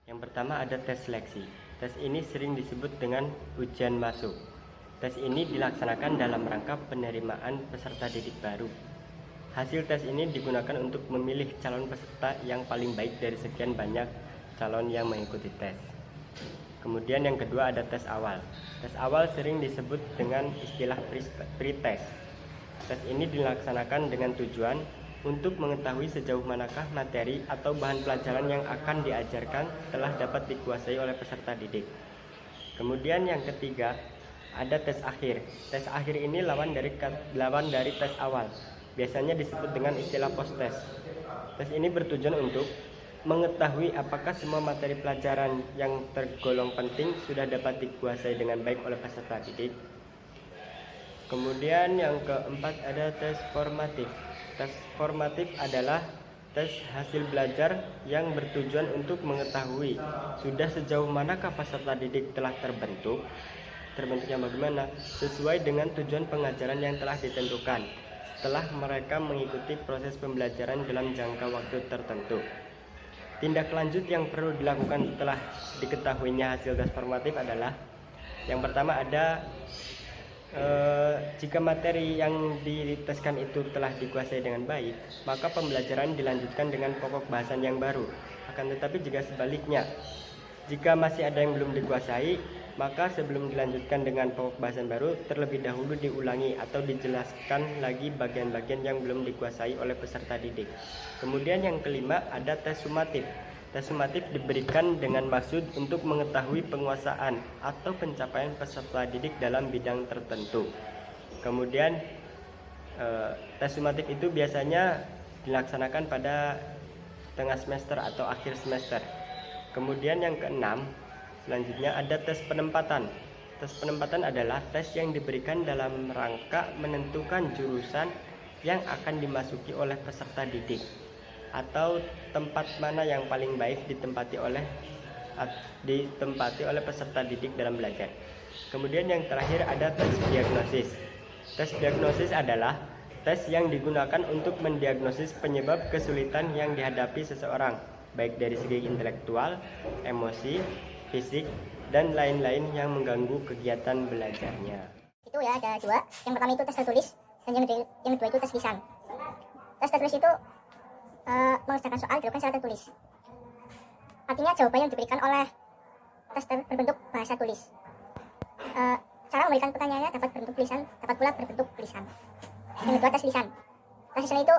Yang pertama ada tes seleksi. Tes ini sering disebut dengan ujian masuk. Tes ini dilaksanakan dalam rangka penerimaan peserta didik baru. Hasil tes ini digunakan untuk memilih calon peserta yang paling baik dari sekian banyak calon yang mengikuti tes. Kemudian yang kedua ada tes awal. Tes awal sering disebut dengan istilah pre-test. Tes ini dilaksanakan dengan tujuan untuk mengetahui sejauh manakah materi atau bahan pelajaran yang akan diajarkan telah dapat dikuasai oleh peserta didik. Kemudian yang ketiga ada tes akhir. Tes akhir ini lawan dari tes awal. Biasanya disebut dengan istilah post-test. Tes ini bertujuan untuk mengetahui apakah semua materi pelajaran yang tergolong penting sudah dapat dikuasai dengan baik oleh peserta didik. Kemudian yang keempat ada tes formatif. Tes formatif adalah tes hasil belajar yang bertujuan untuk mengetahui sudah sejauh manakah peserta didik telah terbentuknya bagaimana, sesuai dengan tujuan pengajaran yang telah ditentukan setelah mereka mengikuti proses pembelajaran dalam jangka waktu tertentu. Tindak lanjut yang perlu dilakukan setelah diketahuinya hasil tes formatif adalah yang pertama ada jika materi yang diteskan itu telah dikuasai dengan baik, maka pembelajaran dilanjutkan dengan pokok bahasan yang baru. Akan tetapi jika sebaliknya, jika masih ada yang belum dikuasai, maka sebelum dilanjutkan dengan pokok bahasan baru, terlebih dahulu diulangi atau dijelaskan lagi bagian-bagian yang belum dikuasai oleh peserta didik. Kemudian yang kelima ada tes sumatif. Tes sumatif diberikan dengan maksud untuk mengetahui penguasaan atau pencapaian peserta didik dalam bidang tertentu. Kemudian tes sumatif itu biasanya dilaksanakan pada tengah semester atau akhir semester. Kemudian yang keenam, selanjutnya ada tes penempatan. Tes penempatan adalah tes yang diberikan dalam rangka menentukan jurusan yang akan dimasuki oleh peserta didik, atau tempat mana yang paling baik ditempati oleh peserta didik dalam belajar. Kemudian yang terakhir ada tes diagnosis. Tes diagnosis adalah tes yang digunakan untuk mendiagnosis penyebab kesulitan yang dihadapi seseorang, baik dari segi intelektual, emosi, fisik, dan lain-lain yang mengganggu kegiatan belajarnya. Itu ya ada dua. Yang pertama itu tes tertulis dan yang kedua itu tes lisan. Tes tertulis itu mengerjakan soal dilakukan secara tertulis. Artinya jawaban yang diberikan oleh tes berbentuk bahasa tulis. Cara memberikan pertanyaannya dapat berbentuk tulisan, dapat pula berbentuk tulisan. Yang kedua tes lisan. Tes lisan itu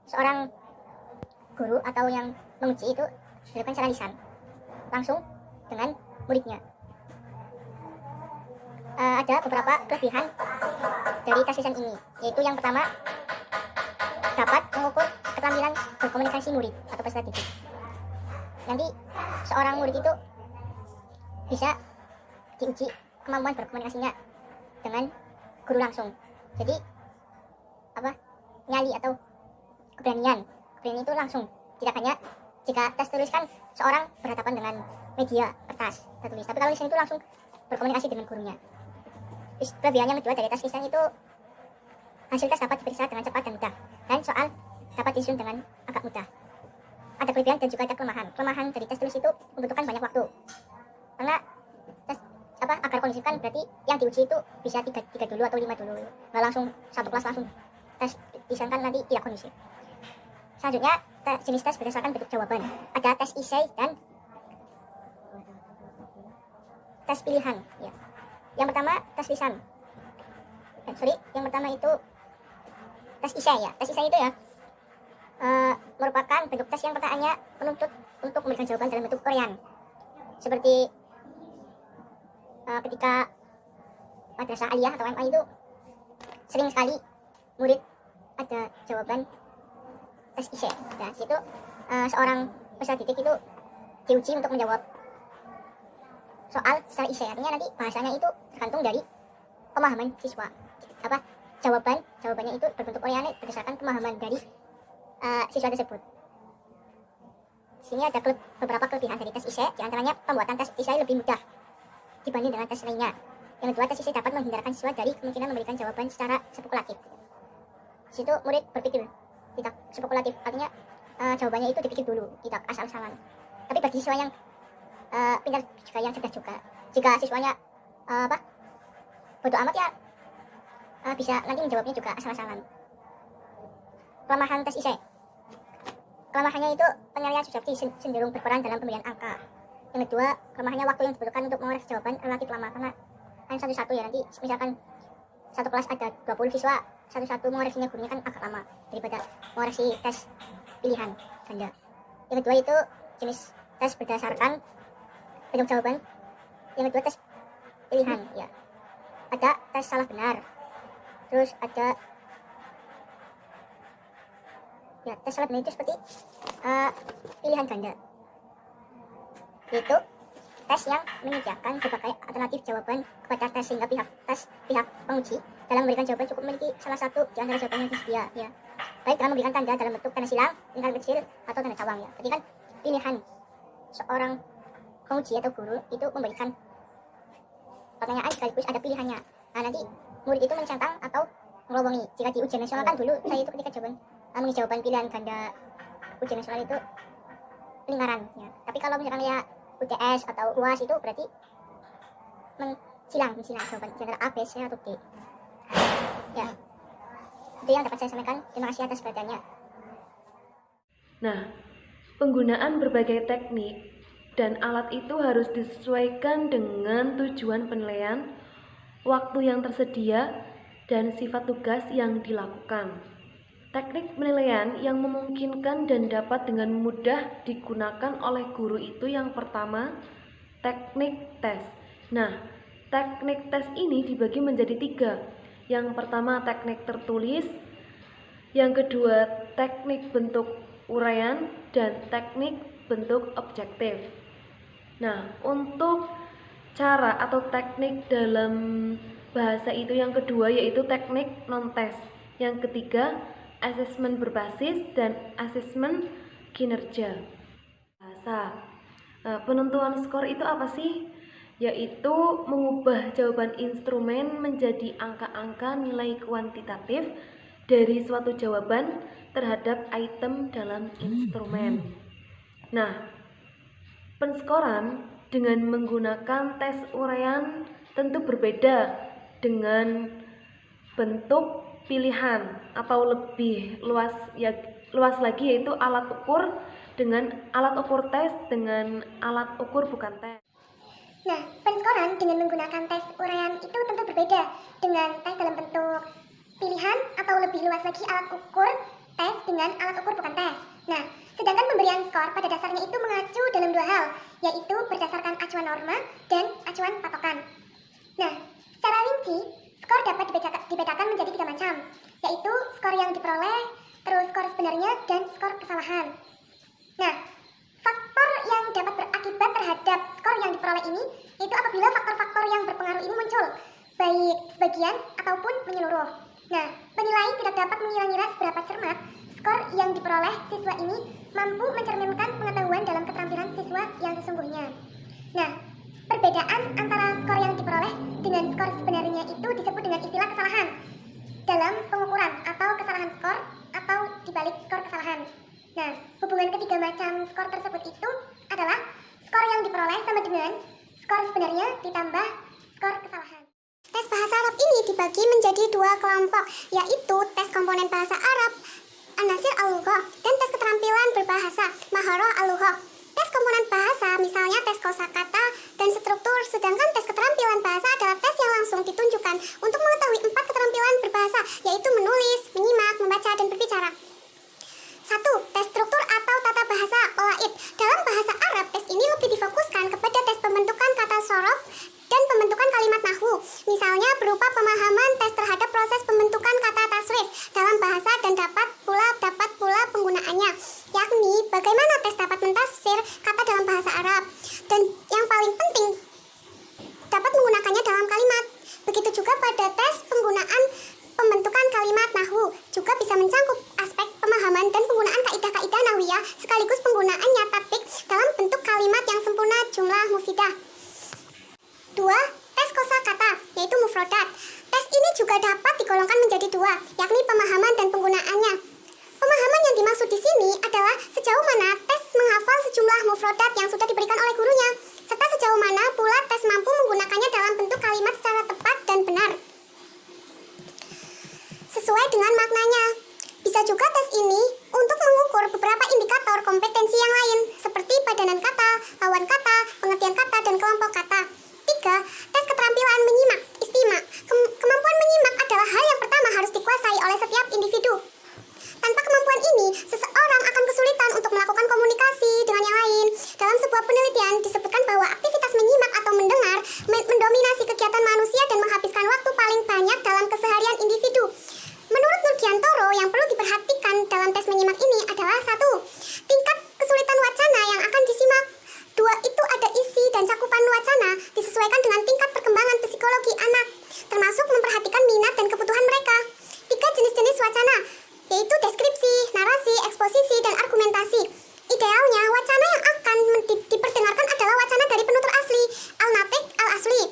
seorang guru atau yang menguji itu dilakukan secara lisan, langsung dengan muridnya. Ada beberapa kelebihan dari tes lisan ini, yaitu yang pertama dapat mengukur keterampilan berkomunikasi murid atau peserta didik. Nanti seorang murid itu bisa diuji kemampuan berkomunikasinya dengan guru langsung. Jadi nyali atau keberanian itu langsung. Tidak hanya jika tes tulis kan seorang berhadapan dengan media kertas tertulis, tapi kalau lisan itu langsung berkomunikasi dengan gurunya. Terus kelebihan yang kedua dari tes lisan itu hasil tes dapat diperiksa dengan cepat dan mudah, dan soal dapat disusun dengan agak mudah. Ada kelebihan dan juga ada kelemahan. Kelemahan dari tes tulis itu membutuhkan banyak waktu, karena tes agar kondisikan berarti yang diuji itu bisa 3 dulu atau 5 dulu, nggak langsung satu kelas langsung tes lisan kan nanti tidak kondusif. Selanjutnya jenis tes berdasarkan bentuk jawaban. Ada tes esai dan tes pilihan ya. Yang pertama tes lisan. Yang pertama itu tes esai ya. Tes esai itu ya merupakan bentuk tes yang pertanyaannya menuntut untuk memberikan jawaban dalam bentuk uraian. Seperti ketika madrasah aliyah atau MA itu sering sekali murid ada jawaban tes esai. Nah, situ seorang peserta didik itu diuji untuk menjawab soal secara esai. Artinya nanti bahasanya itu tergantung dari pemahaman siswa. Jawabannya itu berbentuk uraian berdasarkan pemahaman dari siswa tersebut. Di sini ada beberapa kelebihan dari tes esai. Di antaranya pembuatan tes esai lebih mudah dibanding dengan tes lainnya. Yang kedua, tes esai dapat menghindarkan siswa dari kemungkinan memberikan jawaban secara spekulatif. Di situ murid berpikir tidak spekulatif, artinya jawabannya itu dipikir dulu, tidak asal-asalan. Tapi bagi siswa yang pintar juga, yang cerdas juga, jika siswanya bodoh amat ya bisa nanti menjawabnya juga asal-asalan. Kelemahan tes ISE. Kelemahannya itu penilaian subjektif cenderung berperan dalam pemilihan angka. Yang kedua, kelemahannya waktu yang dibutuhkan untuk mengoreksi jawaban relatif lama, karena hanya satu-satu ya, nanti misalkan satu kelas ada 20 siswa, satu-satu mengoreksinya gurunya kan agak lama daripada mengoreksi tes pilihan ganda. Yang kedua itu jenis tes berdasarkan bentuk jawaban. Yang kedua tes pilihan ya. Ada tes salah benar. Terus ada ya tes salah benar itu seperti pilihan ganda. Yaitu tes yang menyediakan berbagai alternatif jawaban kepada tes sehingga pihak penguji dalam memberikan jawaban cukup memiliki salah satu di antara jawaban yang tersedia ya. Baik dengan memberikan tanda dalam bentuk tanda silang, lingkaran kecil atau tanda cawang ya. Jadi kan pilihan seorang penguji atau guru itu memberikan pertanyaan sekaligus ada pilihannya. Nah nanti murid itu mencentang atau melowongi. Jika di ujian nasional kan dulu saya itu ketika mengisi jawaban pilihan ganda ujian nasional itu lingkaran ya. Tapi kalau misalkan ya UTS atau UAS itu berarti mensilang jawaban antara A, B, C atau D. Ya, itu yang dapat saya sampaikan. Terima kasih atas perhatiannya. Nah, penggunaan berbagai teknik dan alat itu harus disesuaikan dengan tujuan penilaian, waktu yang tersedia, dan sifat tugas yang dilakukan. Teknik penilaian yang memungkinkan dan dapat dengan mudah digunakan oleh guru itu yang pertama, teknik tes. Nah, teknik tes ini dibagi menjadi 3. Yang pertama teknik tertulis, yang kedua teknik bentuk uraian, dan teknik bentuk objektif. Nah, untuk cara atau teknik dalam bahasa itu yang kedua yaitu teknik non-tes. Yang ketiga, asesmen berbasis dan asesmen kinerja. Bahasa. Penentuan skor itu apa sih? Yaitu mengubah jawaban instrumen menjadi angka-angka nilai kuantitatif dari suatu jawaban terhadap item dalam instrumen. Nah, penskoran dengan menggunakan tes uraian tentu berbeda dengan bentuk pilihan atau lebih luas lagi yaitu alat ukur tes dengan alat ukur bukan tes. Nah, penskoran dengan menggunakan tes uraian itu tentu berbeda dengan tes dalam bentuk pilihan atau lebih luas lagi alat ukur tes dengan alat ukur bukan tes. Nah, sedangkan pemberian skor pada dasarnya itu mengacu dalam 2 hal, yaitu berdasarkan acuan norma dan acuan patokan. Nah, secara rinci, skor dapat dibedakan menjadi 3 macam, yaitu skor yang diperoleh, terus skor sebenarnya, dan skor kesalahan. Nah, faktor yang dapat berakibat terhadap skor yang diperoleh ini yaitu apabila faktor-faktor yang berpengaruh ini muncul, baik sebagian ataupun menyeluruh. Nah, penilai tidak dapat mengira-ngira seberapa cermat skor yang diperoleh siswa ini mampu mencerminkan pengetahuan dalam keterampilan siswa yang sesungguhnya. Nah, perbedaan antara skor yang diperoleh dengan skor sebenarnya itu disebut dengan istilah kesalahan dalam pengukuran atau kesalahan skor atau dibalik skor kesalahan. Nah, hubungan ketiga macam skor tersebut itu adalah skor yang diperoleh sama dengan skor sebenarnya ditambah skor kesalahan. Tes bahasa Arab ini dibagi menjadi 2 kelompok, yaitu tes komponen bahasa Arab An-Nasir al-Lughah dan tes keterampilan berbahasa Maharah al-Lughah. Tes komponen bahasa misalnya tes kosakata dan struktur, sedangkan tes keterampilan bahasa adalah tes yang langsung ditunjukkan untuk mengetahui 4 keterampilan berbahasa, yaitu menulis, menyimak, membaca, dan berbicara. 1. Tes struktur atau tata bahasa Olaib. Dalam bahasa Arab, tes ini lebih difokuskan kepada tes pembentukan kata sorof dan pembentukan kalimat nahwu. Misalnya berupa pemahaman tes terhadap proses pembentukan kata tasrif dalam bahasa dan dapat pula penggunaannya, yakni bagaimana tes dapat mentafsir kata dalam bahasa Arab. Dan yang paling penting, dapat menggunakannya dalam kalimat. Begitu juga pada tes penggunaan pembentukan kalimat nahwu juga bisa mencakup aspek pemahaman dan penggunaan kaidah-kaidah nahwiyah sekaligus penggunaan nyatabik dalam bentuk kalimat yang sempurna jumlah mufidah. 2. Tes kosakata, yaitu mufrodat. Tes ini juga dapat digolongkan menjadi 2, yakni pemahaman dan penggunaannya. Pemahaman yang dimaksud di sini adalah sejauh mana tes menghafal sejumlah mufrodat product yang sudah diberikan oleh gurunya, serta sejauh mana pula tes mampu menggunakannya dalam bentuk kalimat secara tepat dan benar sesuai dengan maknanya. Bisa juga tes ini untuk mengukur beberapa indikator kompetensi yang lain seperti padanan kata, lawan kata, pengertian kata, dan kelompok kata. 3. Tes keterampilan menyimak, istima. Kemampuan menyimak adalah hal yang pertama harus dikuasai oleh setiap individu. Tanpa kemampuan ini, seseorang akan kesulitan untuk melakukan komunikasi dengan yang lain. Dalam sebuah penelitian disebutkan bahwa aktivitas menyimak atau mendengar mendominasi kegiatan manusia dan menghabiskan waktu paling banyak dalam keseharian individu. Menurut Nurgiantoro, yang perlu diperhatikan dalam tes menyimak ini adalah 1. Tingkat kesulitan wacana yang akan disimak. 2. Itu ada isi dan cakupan wacana disesuaikan dengan tingkat perkembangan psikologi anak, termasuk memperhatikan minat dan kebutuhan mereka. 3. Jenis-jenis wacana, yaitu deskripsi, narasi, eksposisi, dan argumentasi. Idealnya, wacana yang akan diperdengarkan adalah wacana dari penutur asli, al-natik, al-asli.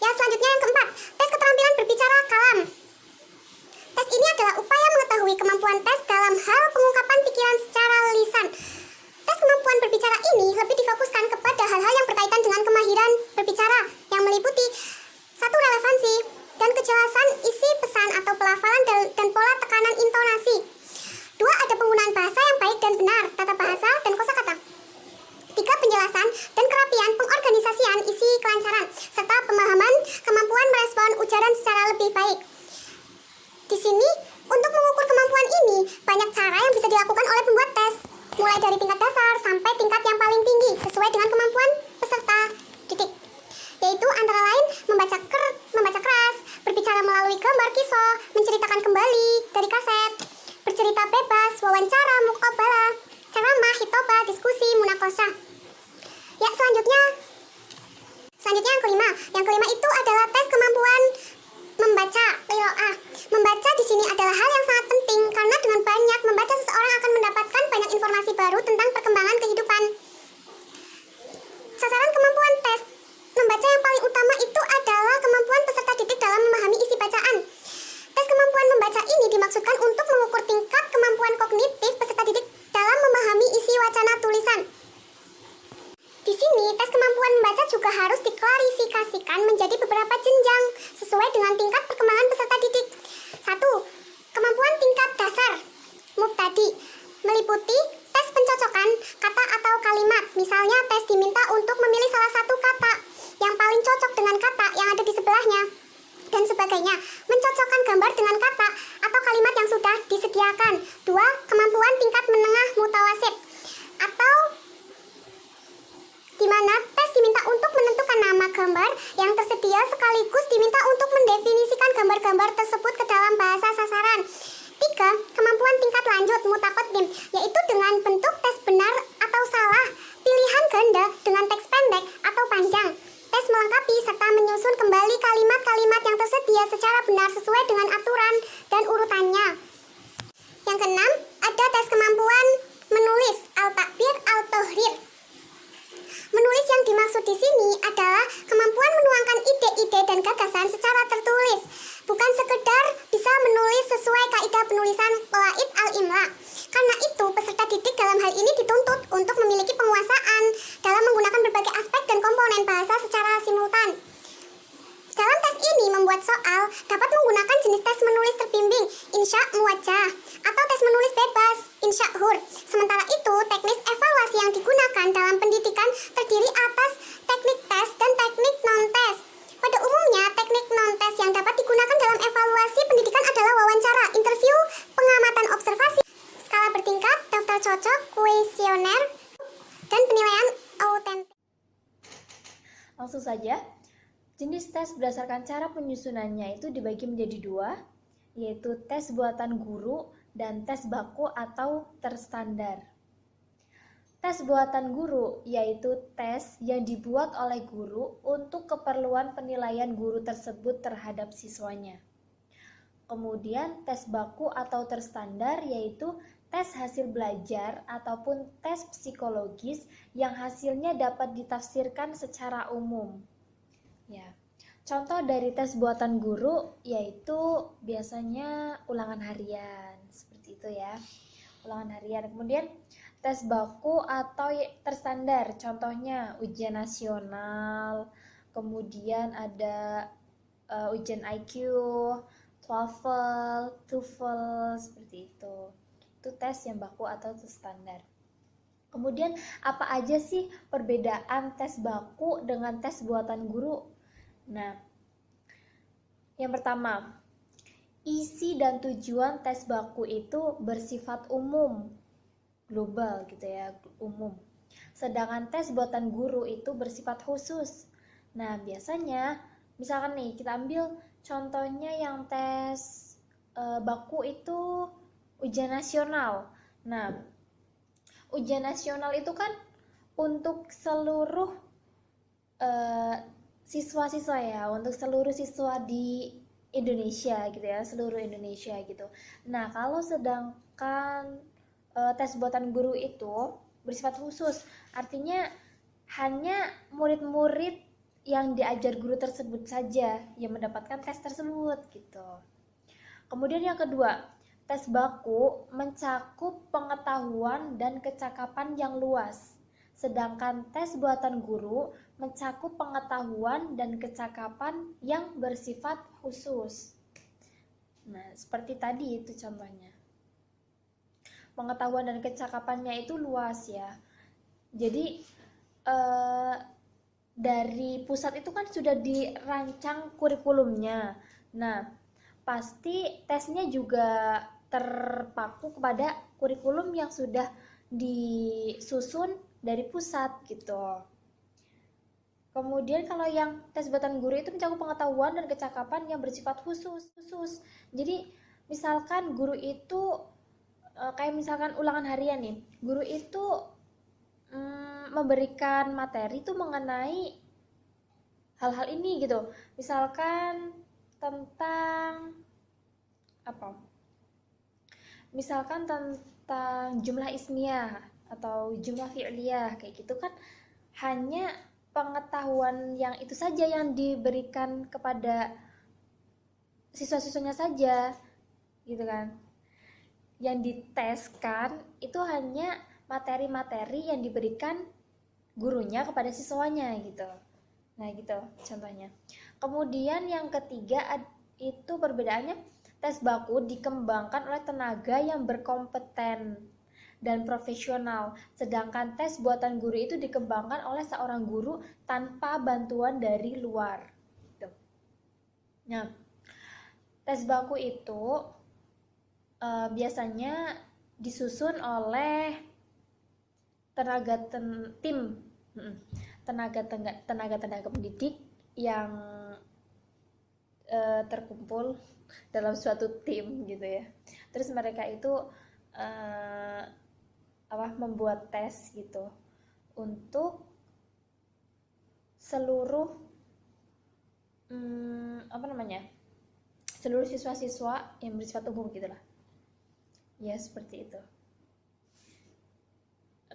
Ya, selanjutnya yang keempat, tes keterampilan berbicara kalam. Tes ini adalah upaya mengetahui kemampuan tes dalam hal pengungkapan pikiran secara lisan. Tes kemampuan berbicara ini lebih difokuskan kepada hal-hal yang berkaitan dengan kemahiran berbicara yang meliputi 1. Relevansi dan kejelasan isi pesan atau pelafalan dan pola tekanan intonasi. 2. Ada penggunaan bahasa yang baik dan benar, tata bahasa dan kosakata. 3. Penjelasan dan kerapian pengorganisasian isi kelancaran, serta pemahaman kemampuan merespon ujaran secara lebih baik. Di sini, untuk mengukur kemampuan ini, banyak cara yang bisa dilakukan oleh pembuat tes, mulai dari tingkat dasar sampai tingkat yang paling tinggi, sesuai dengan kemampuan peserta didik, yaitu antara lain membaca keras, berbicara melalui gambar kisah, menceritakan kembali dari kaset, bercerita bebas, wawancara, mukabala, ceramah, hitobah, diskusi, munakosah. Ya, selanjutnya yang kelima. Yang kelima itu adalah tes kemampuan membaca, qiraah. Membaca di sini adalah hal yang sangat penting karena dengan banyak membaca seseorang akan mendapatkan banyak informasi baru tentang perkembangan kehidupan. Sasaran kemampuan tes membaca yang paling utama itu adalah kemampuan peserta didik dalam memahami isi bacaan. Tes kemampuan membaca ini dimaksudkan untuk mengukur tingkat kemampuan kognitif peserta didik dalam memahami isi wacana tulisan. Di sini, tes kemampuan membaca juga harus diklarifikasikan menjadi beberapa jenjang sesuai dengan tingkat perkembangan peserta didik. 1. Kemampuan tingkat dasar mubtadi meliputi tes pencocokan kata atau kalimat. Misalnya, tes diminta untuk memilih salah satu kata yang paling cocok dengan kata yang ada di sebelahnya dan sebagainya. Mencocokkan gambar dengan kata atau kalimat yang sudah disediakan. 2. Kemampuan tingkat menengah mutawasit atau di mana tes diminta untuk menentukan nama gambar yang tersedia sekaligus diminta untuk mendefinisikan gambar-gambar tersebut ke dalam bahasa sasaran. 3. Kemampuan tingkat lanjut mutaqaddim, yaitu dengan bentuk tes benar atau salah, pilihan ganda dengan teks pendek atau panjang. Tes melengkapi serta menyusun kembali kalimat-kalimat yang tersedia secara benar sesuai dengan aturan dan urutannya. Yang keenam, ada tes kemampuan menulis al-takbir al-tahrir. Menulis yang dimaksud di sini adalah kemampuan menuangkan ide-ide dan gagasan secara tertulis, bukan sekedar bisa menulis sesuai kaidah penulisan qawaid al-imla. Karena itu, peserta didik dalam hal ini dituntut untuk memiliki penguasaan dalam menggunakan berbagai aspek dan komponen bahasa secara simultan. Dalam tes ini membuat soal dapat menggunakan jenis tes menulis terbimbing, insya muwajjah, atau tes menulis bebas, insya hur. Sementara itu, teknis evaluasi yang digunakan dalam pendidikan terdiri atas teknik tes dan teknik non-tes. Pada umumnya, teknik non-tes yang dapat digunakan dalam evaluasi pendidikan adalah wawancara, interview, pengamatan observasi, skala bertingkat, daftar cocok, kuesioner, dan penilaian autentik. Langsung saja, jenis tes berdasarkan cara penyusunannya itu dibagi menjadi dua, yaitu tes buatan guru dan tes baku atau terstandar. Tes buatan guru yaitu tes yang dibuat oleh guru untuk keperluan penilaian guru tersebut terhadap siswanya. Kemudian tes baku atau terstandar yaitu tes hasil belajar ataupun tes psikologis yang hasilnya dapat ditafsirkan secara umum. Ya, contoh dari tes buatan guru yaitu biasanya ulangan harian, seperti itu ya, ulangan harian. Kemudian tes baku atau terstandar, contohnya ujian nasional, kemudian ada ujian IQ, TOEFL, TOEFL, seperti itu. Itu tes yang baku atau terstandar. Kemudian apa aja sih perbedaan tes baku dengan tes buatan guru? Nah, yang pertama, isi dan tujuan tes baku itu bersifat umum, global gitu ya, umum. Sedangkan tes buatan guru itu bersifat khusus. Nah, biasanya misalkan nih kita ambil contohnya yang tes baku itu ujian nasional. Nah, ujian nasional itu kan untuk seluruh siswa-siswa ya, untuk seluruh siswa di Indonesia gitu ya, seluruh Indonesia gitu. Nah, kalau sedangkan tes buatan guru itu bersifat khusus, artinya hanya murid-murid yang diajar guru tersebut saja yang mendapatkan tes tersebut gitu. Kemudian yang kedua, tes baku mencakup pengetahuan dan kecakapan yang luas, sedangkan tes buatan guru mencakup pengetahuan dan kecakapan yang bersifat khusus. Nah, seperti tadi itu contohnya. Pengetahuan dan kecakapannya itu luas ya. Jadi dari pusat itu kan sudah dirancang kurikulumnya. Nah, pasti tesnya juga terpaku kepada kurikulum yang sudah disusun dari pusat gitu. Kemudian kalau yang tes buatan guru itu mencakup pengetahuan dan kecakapan yang bersifat khusus. Jadi misalkan guru itu kayak misalkan ulangan harian nih, guru itu memberikan materi itu mengenai hal-hal ini gitu. Misalkan tentang apa? Misalkan tentang jumlah ismiyah atau jumlah fi'liyah kayak gitu kan, hanya pengetahuan yang itu saja yang diberikan kepada siswa-siswanya saja gitu kan. Yang diteskan itu hanya materi-materi yang diberikan gurunya kepada siswanya gitu. Nah gitu contohnya. Kemudian yang ketiga itu perbedaannya, tes baku dikembangkan oleh tenaga yang berkompeten dan profesional, sedangkan tes buatan guru itu dikembangkan oleh seorang guru tanpa bantuan dari luar. Nah, tes baku itu biasanya disusun oleh tenaga pendidik yang terkumpul dalam suatu tim gitu ya. Terus mereka itu membuat tes gitu untuk seluruh seluruh siswa-siswa yang bersifat umum gitulah ya, seperti itu.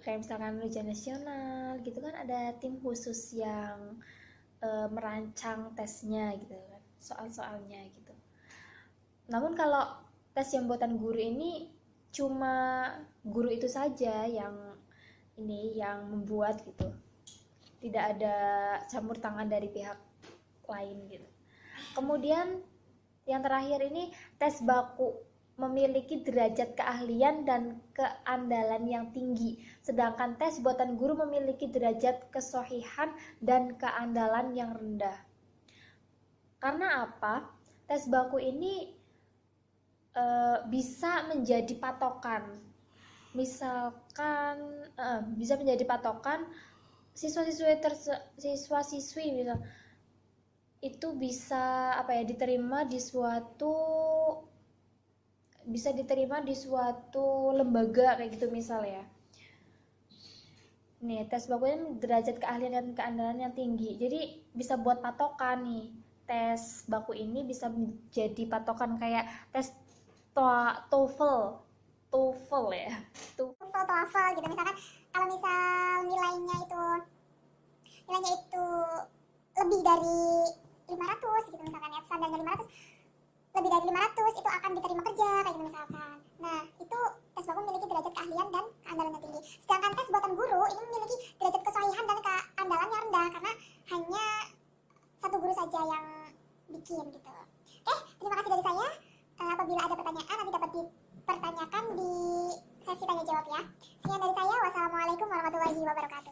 Kayak misalkan ujian nasional gitu kan, ada tim khusus yang merancang tesnya gitu kan, soal-soalnya gitu. Namun kalau tes yang buatan guru ini cuma guru itu saja yang membuat gitu, tidak ada campur tangan dari pihak lain gitu. Kemudian yang terakhir ini, tes baku memiliki derajat keahlian dan keandalan yang tinggi, sedangkan tes buatan guru memiliki derajat kesohihan dan keandalan yang rendah. Karena apa? Tes baku ini bisa menjadi patokan. Misalkan bisa menjadi patokan siswa-siswi misal itu bisa diterima di suatu lembaga kayak gitu misal ya. Nih, tes baku ini derajat keahlian dan keandalan yang tinggi. Jadi bisa buat patokan nih. Tes baku ini bisa menjadi patokan kayak tes TOEFL ya. TOEFL gitu, misalkan kalau misal nilainya itu lebih dari 500 gitu misalkan ya, standarnya 500, lebih dari 500 itu akan diterima kerja kayak gitu misalkan. Nah, itu tes baku memiliki derajat keahlian dan keandalannya tinggi. Sedangkan tes buatan guru ini memiliki derajat kesahihan dan keandalannya rendah karena hanya satu guru saja yang bikin gitu. Oke, terima kasih dari saya. Apabila ada pertanyaan nanti dapat dipertanyakan di sesi tanya jawab ya. Sekian dari saya. Wassalamualaikum warahmatullahi wabarakatuh.